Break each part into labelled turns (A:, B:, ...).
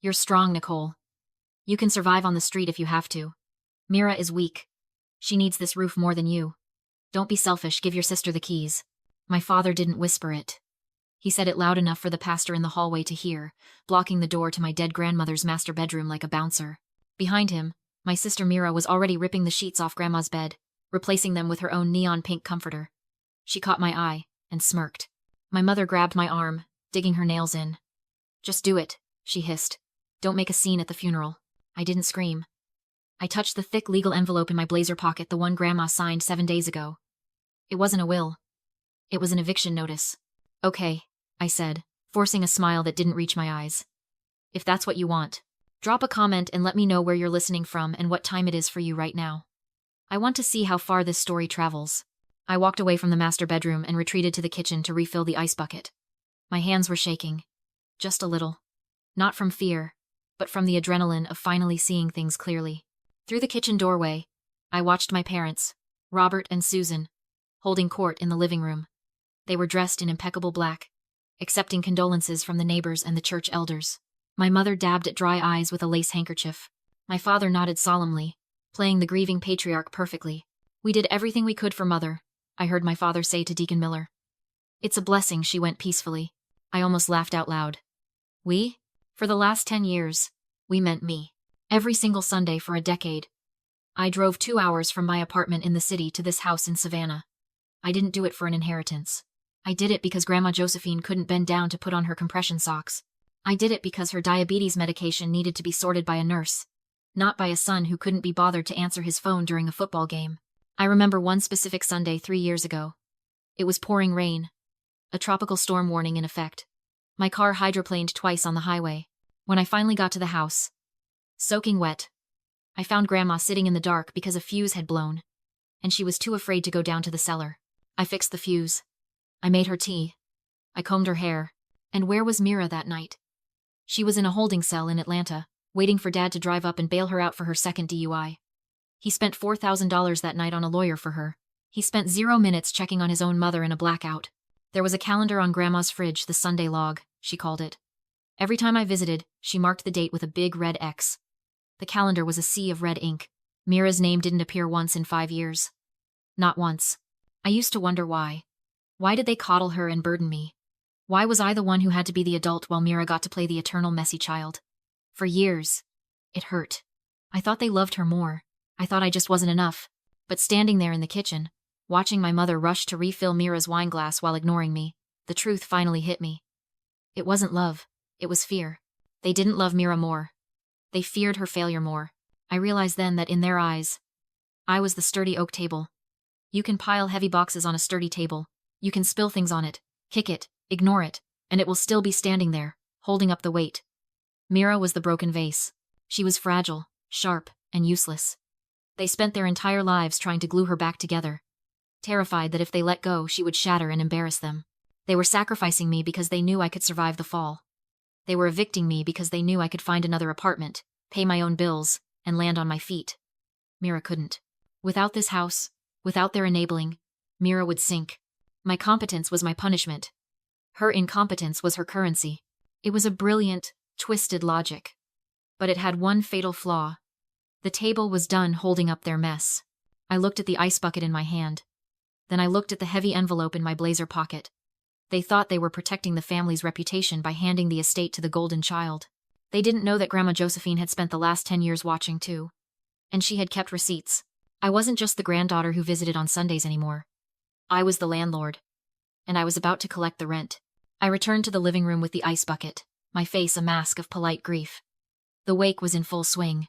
A: You're strong, Nicole. You can survive on the street if you have to. Mira is weak. She needs this roof more than you. Don't be selfish, give your sister the keys. My father didn't whisper it. He said it loud enough for the pastor in the hallway to hear, blocking the door to my dead grandmother's master bedroom like a bouncer. Behind him, my sister Mira was already ripping the sheets off Grandma's bed, replacing them with her own neon pink comforter. She caught my eye and smirked. My mother grabbed my arm, digging her nails in. Just do it, she hissed. Don't make a scene at the funeral. I didn't scream. I touched the thick legal envelope in my blazer pocket, the one Grandma signed 7 days ago. It wasn't a will. It was an eviction notice. Okay, I said, forcing a smile that didn't reach my eyes. If that's what you want, drop a comment and let me know where you're listening from and what time it is for you right now. I want to see how far this story travels. I walked away from the master bedroom and retreated to the kitchen to refill the ice bucket. My hands were shaking. Just a little. Not from fear, but from the adrenaline of finally seeing things clearly. Through the kitchen doorway, I watched my parents, Robert and Susan, holding court in the living room. They were dressed in impeccable black, accepting condolences from the neighbors and the church elders. My mother dabbed at dry eyes with a lace handkerchief. My father nodded solemnly, playing the grieving patriarch perfectly. We did everything we could for Mother, I heard my father say to Deacon Miller. It's a blessing, she went peacefully. I almost laughed out loud. We? For the last 10 years, we meant me. Every single Sunday for a decade. I drove 2 hours from my apartment in the city to this house in Savannah. I didn't do it for an inheritance. I did it because Grandma Josephine couldn't bend down to put on her compression socks. I did it because her diabetes medication needed to be sorted by a nurse, not by a son who couldn't be bothered to answer his phone during a football game. I remember one specific Sunday 3 years ago. It was pouring rain, a tropical storm warning in effect. My car hydroplaned twice on the highway. When I finally got to the house, soaking wet, I found Grandma sitting in the dark because a fuse had blown, and she was too afraid to go down to the cellar. I fixed the fuse. I made her tea. I combed her hair. And where was Mira that night? She was in a holding cell in Atlanta, waiting for Dad to drive up and bail her out for her second DUI. He spent $4,000 that night on a lawyer for her. He spent 0 minutes checking on his own mother in a blackout. There was a calendar on Grandma's fridge, the Sunday log, she called it. Every time I visited, she marked the date with a big red X. The calendar was a sea of red ink. Mira's name didn't appear once in 5 years. Not once. I used to wonder why. Why did they coddle her and burden me? Why was I the one who had to be the adult while Mira got to play the eternal messy child? For years, it hurt. I thought they loved her more. I thought I just wasn't enough. But standing there in the kitchen, watching my mother rush to refill Mira's wine glass while ignoring me, the truth finally hit me. It wasn't love. It was fear. They didn't love Mira more. They feared her failure more. I realized then that in their eyes, I was the sturdy oak table. You can pile heavy boxes on a sturdy table. You can spill things on it, kick it, ignore it, and it will still be standing there, holding up the weight. Mira was the broken vase. She was fragile, sharp, and useless. They spent their entire lives trying to glue her back together, terrified that if they let go, she would shatter and embarrass them. They were sacrificing me because they knew I could survive the fall. They were evicting me because they knew I could find another apartment, pay my own bills, and land on my feet. Mira couldn't. Without this house, without their enabling, Mira would sink. My competence was my punishment. Her incompetence was her currency. It was a brilliant, twisted logic. But it had one fatal flaw. The table was done holding up their mess. I looked at the ice bucket in my hand. Then I looked at the heavy envelope in my blazer pocket. They thought they were protecting the family's reputation by handing the estate to the golden child. They didn't know that Grandma Josephine had spent the last 10 years watching too. And she had kept receipts. I wasn't just the granddaughter who visited on Sundays anymore. I was the landlord. And I was about to collect the rent. I returned to the living room with the ice bucket, my face a mask of polite grief. The wake was in full swing.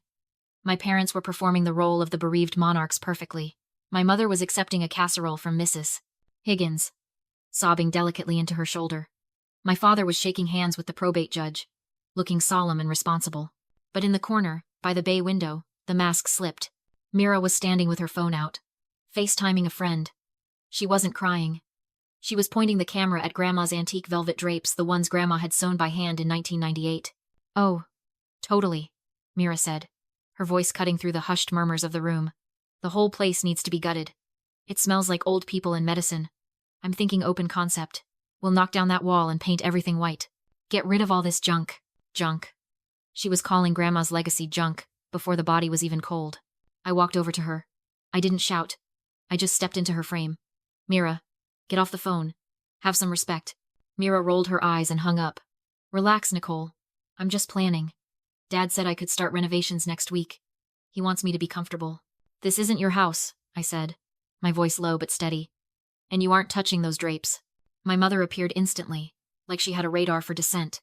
A: My parents were performing the role of the bereaved monarchs perfectly. My mother was accepting a casserole from Mrs. Higgins, sobbing delicately into her shoulder. My father was shaking hands with the probate judge, looking solemn and responsible. But in the corner, by the bay window, the mask slipped. Mira was standing with her phone out, FaceTiming a friend. She wasn't crying. She was pointing the camera at Grandma's antique velvet drapes, the ones Grandma had sewn by hand in 1998. Oh, totally, Mira said, her voice cutting through the hushed murmurs of the room. The whole place needs to be gutted. It smells like old people and medicine. I'm thinking open concept. We'll knock down that wall and paint everything white. Get rid of all this junk. She was calling Grandma's legacy junk before the body was even cold. I walked over to her. I didn't shout. I just stepped into her frame. Mira, get off the phone. Have some respect. Mira rolled her eyes and hung up. Relax, Nicole. I'm just planning. Dad said I could start renovations next week. He wants me to be comfortable. This isn't your house, I said, my voice low but steady. And you aren't touching those drapes. My mother appeared instantly, like she had a radar for dissent.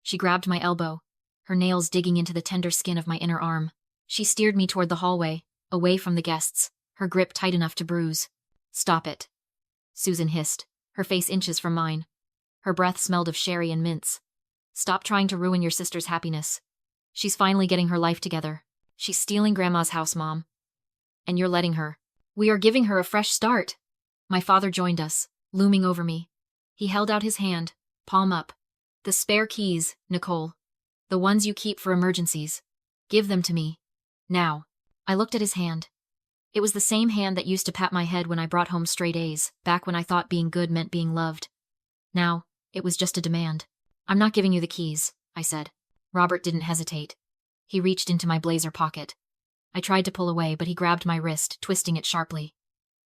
A: She grabbed my elbow, her nails digging into the tender skin of my inner arm. She steered me toward the hallway, away from the guests, her grip tight enough to bruise. Stop it. Susan hissed, her face inches from mine. Her breath smelled of sherry and mints. Stop trying to ruin your sister's happiness. She's finally getting her life together. She's stealing Grandma's house, Mom. And you're letting her. We are giving her a fresh start. My father joined us, looming over me. He held out his hand, palm up. The spare keys, Nicole. The ones you keep for emergencies. Give them to me. Now. I looked at his hand. It was the same hand that used to pat my head when I brought home straight A's, back when I thought being good meant being loved. Now, it was just a demand. I'm not giving you the keys, I said. Robert didn't hesitate. He reached into my blazer pocket. I tried to pull away, but he grabbed my wrist, twisting it sharply.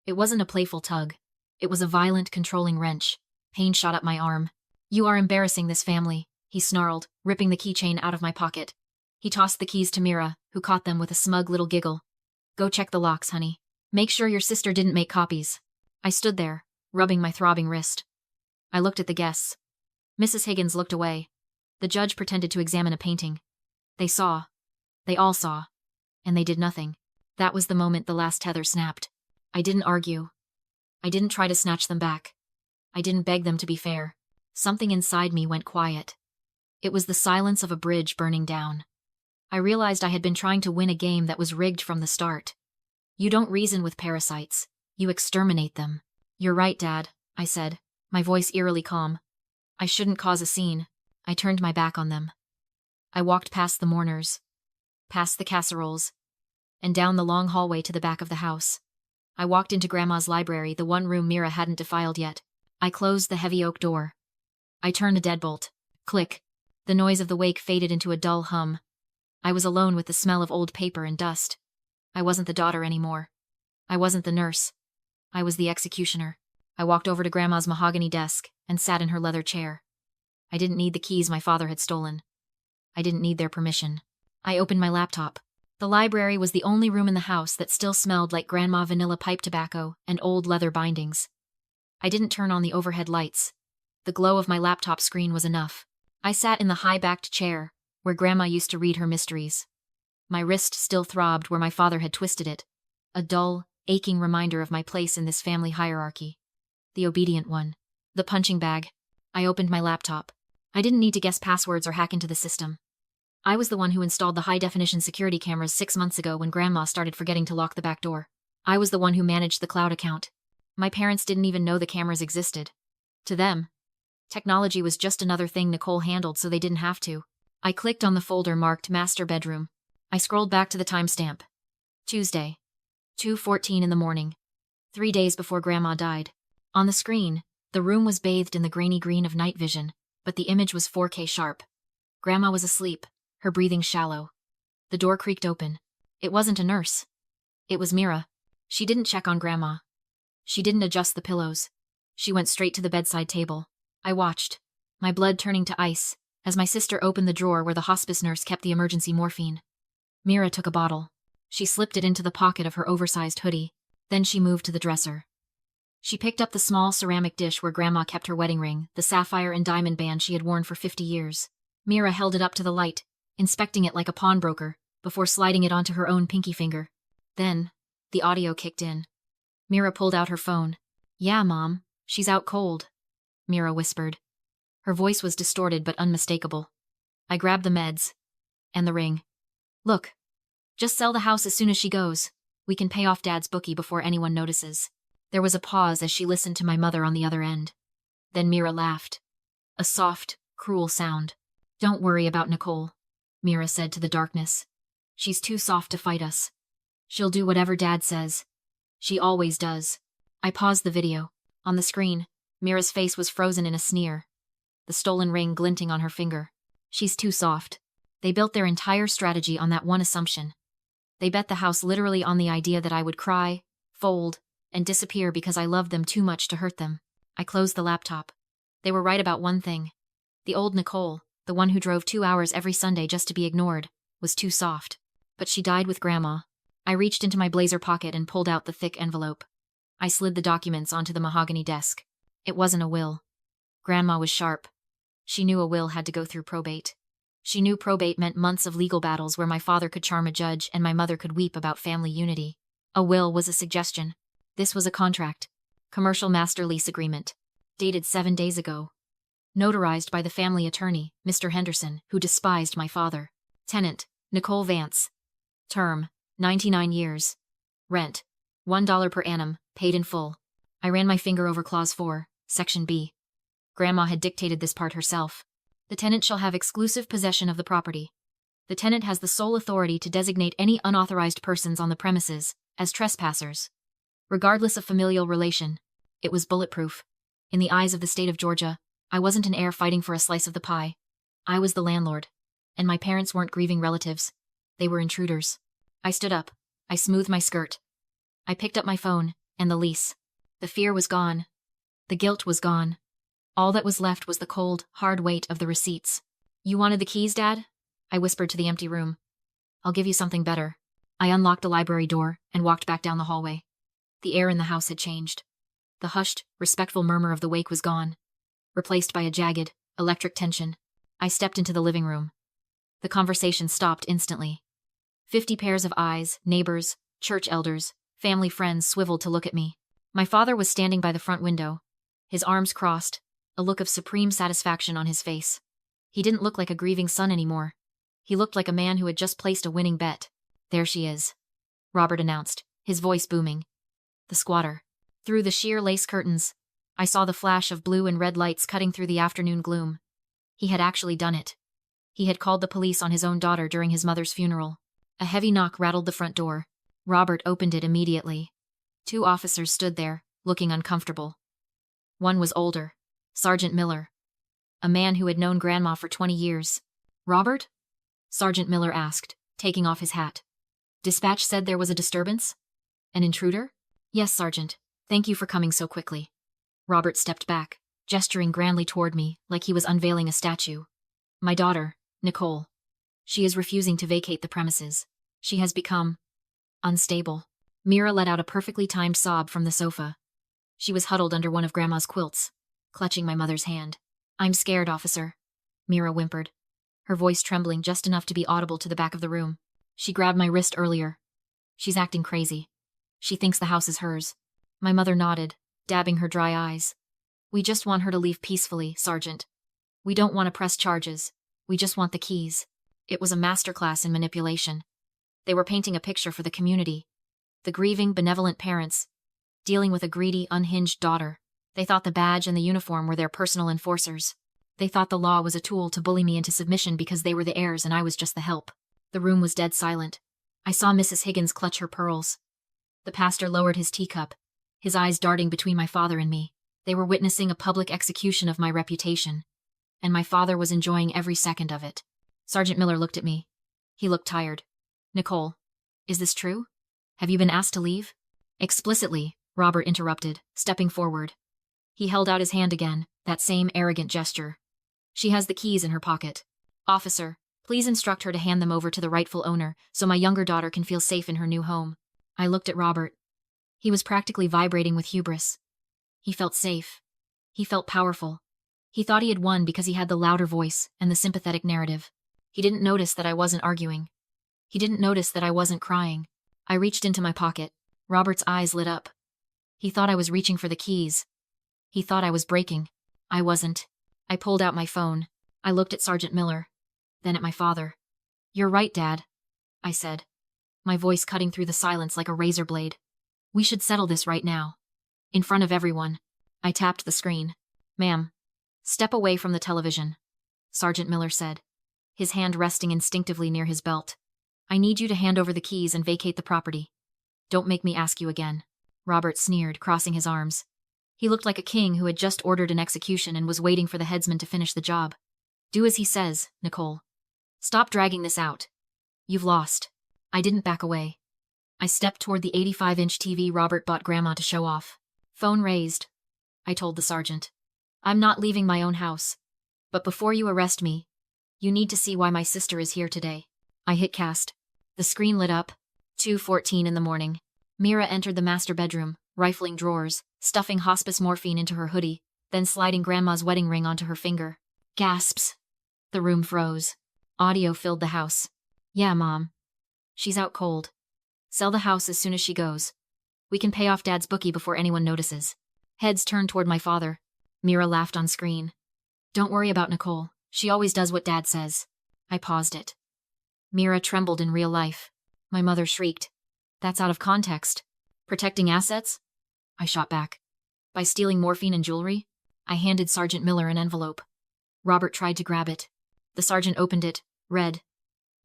A: It wasn't a playful tug. It was a violent, controlling wrench. Pain shot up my arm. You are embarrassing this family, he snarled, ripping the keychain out of my pocket. He tossed the keys to Mira, who caught them with a smug little giggle. Go check the locks, honey. Make sure your sister didn't make copies. I stood there, rubbing my throbbing wrist. I looked at the guests. Mrs. Higgins looked away. The judge pretended to examine a painting. They saw. They all saw. And they did nothing. That was the moment the last tether snapped. I didn't argue. I didn't try to snatch them back. I didn't beg them to be fair. Something inside me went quiet. It was the silence of a bridge burning down. I realized I had been trying to win a game that was rigged from the start. You don't reason with parasites. You exterminate them. You're right, Dad, I said, my voice eerily calm. I shouldn't cause a scene. I turned my back on them. I walked past the mourners, past the casseroles, and down the long hallway to the back of the house. I walked into Grandma's library, the one room Mira hadn't defiled yet. I closed the heavy oak door. I turned a deadbolt. Click. The noise of the wake faded into a dull hum. I was alone with the smell of old paper and dust. I wasn't the daughter anymore. I wasn't the nurse. I was the executioner. I walked over to Grandma's mahogany desk and sat in her leather chair. I didn't need the keys my father had stolen. I didn't need their permission. I opened my laptop. The library was the only room in the house that still smelled like Grandma vanilla pipe tobacco and old leather bindings. I didn't turn on the overhead lights. The glow of my laptop screen was enough. I sat in the high-backed chair, where Grandma used to read her mysteries. My wrist still throbbed where my father had twisted it, a dull, aching reminder of my place in this family hierarchy. The obedient one. The punching bag. I opened my laptop. I didn't need to guess passwords or hack into the system. I was the one who installed the high-definition security cameras 6 months ago when Grandma started forgetting to lock the back door. I was the one who managed the cloud account. My parents didn't even know the cameras existed. To them, technology was just another thing Nicole handled so they didn't have to. I clicked on the folder marked Master Bedroom. I scrolled back to the timestamp. Tuesday. 2:14 in the morning. 3 days before Grandma died. On the screen, the room was bathed in the grainy green of night vision, but the image was 4K sharp. Grandma was asleep, her breathing shallow. The door creaked open. It wasn't a nurse. It was Mira. She didn't check on Grandma. She didn't adjust the pillows. She went straight to the bedside table. I watched, my blood turning to ice, as my sister opened the drawer where the hospice nurse kept the emergency morphine. Mira took a bottle. She slipped it into the pocket of her oversized hoodie. Then she moved to the dresser. She picked up the small ceramic dish where Grandma kept her wedding ring, the sapphire and diamond band she had worn for 50 years. Mira held it up to the light, inspecting it like a pawnbroker, before sliding it onto her own pinky finger. Then, the audio kicked in. Mira pulled out her phone. "Yeah, Mom, she's out cold," Mira whispered. Her voice was distorted but unmistakable. I grabbed the meds. And the ring. "Look. Just sell the house as soon as she goes. We can pay off Dad's bookie before anyone notices." There was a pause as she listened to my mother on the other end. Then Mira laughed. A soft, cruel sound. "Don't worry about Nicole," Mira said to the darkness. "She's too soft to fight us. She'll do whatever Dad says. She always does." I paused the video. On the screen, Mira's face was frozen in a sneer, the stolen ring glinting on her finger. "She's too soft. They built their entire strategy on that one assumption. They bet the house literally on the idea that I would cry, fold, and disappear because I loved them too much to hurt them. I closed the laptop. They were right about one thing. The old Nicole, the one who drove 2 hours every Sunday just to be ignored, was too soft. But she died with Grandma. I reached into my blazer pocket and pulled out the thick envelope. I slid the documents onto the mahogany desk. It wasn't a will. Grandma was sharp. She knew a will had to go through probate. She knew probate meant months of legal battles where my father could charm a judge and my mother could weep about family unity. A will was a suggestion. This was a contract. Commercial master lease agreement. Dated 7 days ago. Notarized by the family attorney, Mr. Henderson, who despised my father. Tenant, Nicole Vance. Term, 99 years. Rent, $1 per annum, paid in full. I ran my finger over Clause 4, Section B. Grandma had dictated this part herself. The tenant shall have exclusive possession of the property. The tenant has the sole authority to designate any unauthorized persons on the premises as trespassers. Regardless of familial relation, it was bulletproof. In the eyes of the state of Georgia, I wasn't an heir fighting for a slice of the pie. I was the landlord. And my parents weren't grieving relatives. They were intruders. I stood up. I smoothed my skirt. I picked up my phone, and the lease. The fear was gone. The guilt was gone. All that was left was the cold, hard weight of the receipts. You wanted the keys, Dad? I whispered to the empty room. I'll give you something better. I unlocked the library door and walked back down the hallway. The air in the house had changed. The hushed, respectful murmur of the wake was gone, replaced by a jagged, electric tension. I stepped into the living room. The conversation stopped instantly. 50 pairs of eyes, neighbors, church elders, family friends swiveled to look at me. My father was standing by the front window, his arms crossed, a look of supreme satisfaction on his face. He didn't look like a grieving son anymore. He looked like a man who had just placed a winning bet. There she is, Robert announced, his voice booming. The squatter. Through the sheer lace curtains, I saw the flash of blue and red lights cutting through the afternoon gloom. He had actually done it. He had called the police on his own daughter during his mother's funeral. A heavy knock rattled the front door. Robert opened it immediately. 2 officers stood there, looking uncomfortable. One was older, Sergeant Miller, a man who had known Grandma for 20 years. Robert? Sergeant Miller asked, taking off his hat. Dispatch said there was a disturbance? An intruder? Yes, Sergeant. Thank you for coming so quickly. Robert stepped back, gesturing grandly toward me like he was unveiling a statue. My daughter, Nicole. She is refusing to vacate the premises. She has become unstable. Mira let out a perfectly timed sob from the sofa. She was huddled under one of Grandma's quilts, clutching my mother's hand. I'm scared, officer, Mira whimpered, her voice trembling just enough to be audible to the back of the room. She grabbed my wrist earlier. She's acting crazy. She thinks the house is hers. My mother nodded, dabbing her dry eyes. We just want her to leave peacefully, Sergeant. We don't want to press charges. We just want the keys. It was a masterclass in manipulation. They were painting a picture for the community. The grieving, benevolent parents, dealing with a greedy, unhinged daughter. They thought the badge and the uniform were their personal enforcers. They thought the law was a tool to bully me into submission because they were the heirs and I was just the help. The room was dead silent. I saw Mrs. Higgins clutch her pearls. The pastor lowered his teacup, his eyes darting between my father and me. They were witnessing a public execution of my reputation, and my father was enjoying every second of it. Sergeant Miller looked at me. He looked tired. Nicole, is this true? Have you been asked to leave? Explicitly, Robert interrupted, stepping forward. He held out his hand again, that same arrogant gesture. She has the keys in her pocket. Officer, please instruct her to hand them over to the rightful owner so my younger daughter can feel safe in her new home. I looked at Robert. He was practically vibrating with hubris. He felt safe. He felt powerful. He thought he had won because he had the louder voice and the sympathetic narrative. He didn't notice that I wasn't arguing. He didn't notice that I wasn't crying. I reached into my pocket. Robert's eyes lit up. He thought I was reaching for the keys. He thought I was breaking. I wasn't. I pulled out my phone. I looked at Sergeant Miller, then at my father. You're right, Dad, I said, my voice cutting through the silence like a razor blade. We should settle this right now. In front of everyone. I tapped the screen. Ma'am, step away from the television, Sergeant Miller said, his hand resting instinctively near his belt. I need you to hand over the keys and vacate the property. Don't make me ask you again. Robert sneered, crossing his arms. He looked like a king who had just ordered an execution and was waiting for the headsman to finish the job. Do as he says, Nicole. Stop dragging this out. You've lost. I didn't back away. I stepped toward the 85-inch TV Robert bought Grandma to show off. Phone raised. I told the sergeant. I'm not leaving my own house. But before you arrest me, you need to see why my sister is here today. I hit cast. The screen lit up. 2:14 in the morning. Mira entered the master bedroom, rifling drawers, stuffing hospice morphine into her hoodie, then sliding Grandma's wedding ring onto her finger. Gasps. The room froze. Audio filled the house. Yeah, Mom. She's out cold. Sell the house as soon as she goes. We can pay off Dad's bookie before anyone notices. Heads turned toward my father. Mira laughed on screen. Don't worry about Nicole. She always does what Dad says. I paused it. Mira trembled in real life. My mother shrieked. That's out of context. Protecting assets? I shot back. By stealing morphine and jewelry? I handed Sergeant Miller an envelope. Robert tried to grab it. The sergeant opened it, read,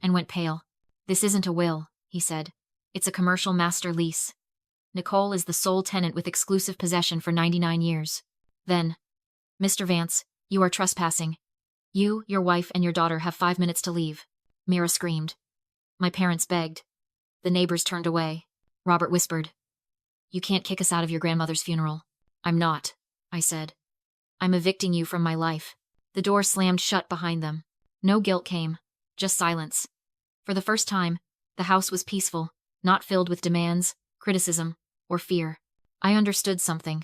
A: and went pale. This isn't a will, he said. It's a commercial master lease. Nicole is the sole tenant with exclusive possession for 99 years. Then, Mr. Vance, you are trespassing. You, your wife, and your daughter have 5 minutes to leave. Mira screamed. My parents begged. The neighbors turned away. Robert whispered. You can't kick us out of your grandmother's funeral. I'm not, I said. I'm evicting you from my life. The door slammed shut behind them. No guilt came, just silence. For the first time, the house was peaceful, not filled with demands, criticism, or fear. I understood something.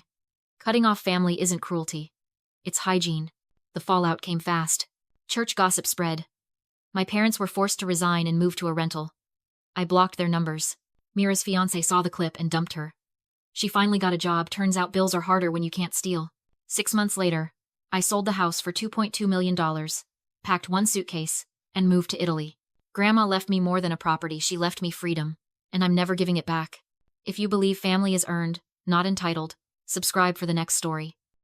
A: Cutting off family isn't cruelty. It's hygiene. The fallout came fast. Church gossip spread. My parents were forced to resign and move to a rental. I blocked their numbers. Mira's fiancé saw the clip and dumped her. She finally got a job. Turns out bills are harder when you can't steal. 6 months later, I sold the house for $2.2 million, packed one suitcase, and moved to Italy. Grandma left me more than a property. She left me freedom, and I'm never giving it back. If you believe family is earned, not entitled, subscribe for the next story.